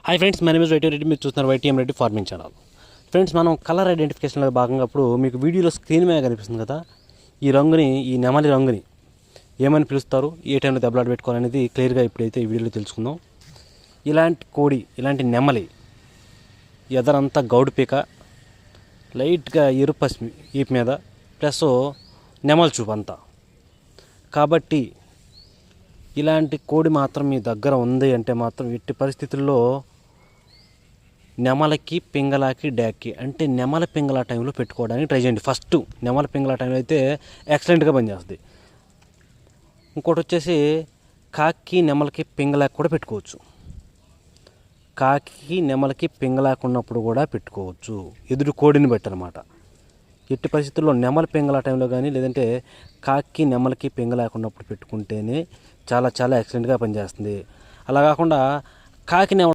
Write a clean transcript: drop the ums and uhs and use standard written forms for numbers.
Hi friends, my name is YT Reddy. మీరు చూస్తున్నారు YTM Reddy farming channel. Friends, మనం colour ఐడెంటిఫికేషన్లో భాగంగా ఇప్పుడు మీకు వీడియోలో స్క్రీన్ మీద కనిపిస్తుంది కదా, ఈ రంగుని, ఈ నెమలి రంగుని ఏమని పిలుస్తారు, ఏ టైంలో దెబ్బలాట పెట్టుకోవాలనేది క్లియర్గా ఇప్పుడైతే ఈ వీడియోలో తెలుసుకుందాం. ఇలాంటి కోడి, ఇలాంటి నెమలి ఎదరంతా గౌడు పీక, లైట్గా ఎరుపసి ఈపు మీద, ప్లస్ నెమలి చూపు అంతా. కాబట్టి ఇలాంటి కోడి మాత్రం మీ దగ్గర ఉంది అంటే మాత్రం ఎట్టి పరిస్థితుల్లో నెమలకి, పింగళాకి, డ్యాక్కి అంటే నెమల పింగళ టైంలో పెట్టుకోవడానికి ట్రై చేయండి. ఫస్ట్ నెమల పింగళ టైంలో అయితే ఎక్సలెంట్గా పనిచేస్తుంది. ఇంకోటి వచ్చేసి కాకి, నెమలకి, పింగళాకి కూడా పెట్టుకోవచ్చు. కాకి, నెమలకి, పింగళాకి ఉన్నప్పుడు కూడా పెట్టుకోవచ్చు. ఎదురు కోడిని బట్టి అనమాట. ఎట్టి పరిస్థితుల్లో నెమల పింగళ టైంలో కానీ, లేదంటే కాకి, నెమలకి, పింగళాకి ఉన్నప్పుడు పెట్టుకుంటేనే చాలా చాలా ఎక్సలెంట్గా పనిచేస్తుంది. అలా కాకుండా కాకి నెమల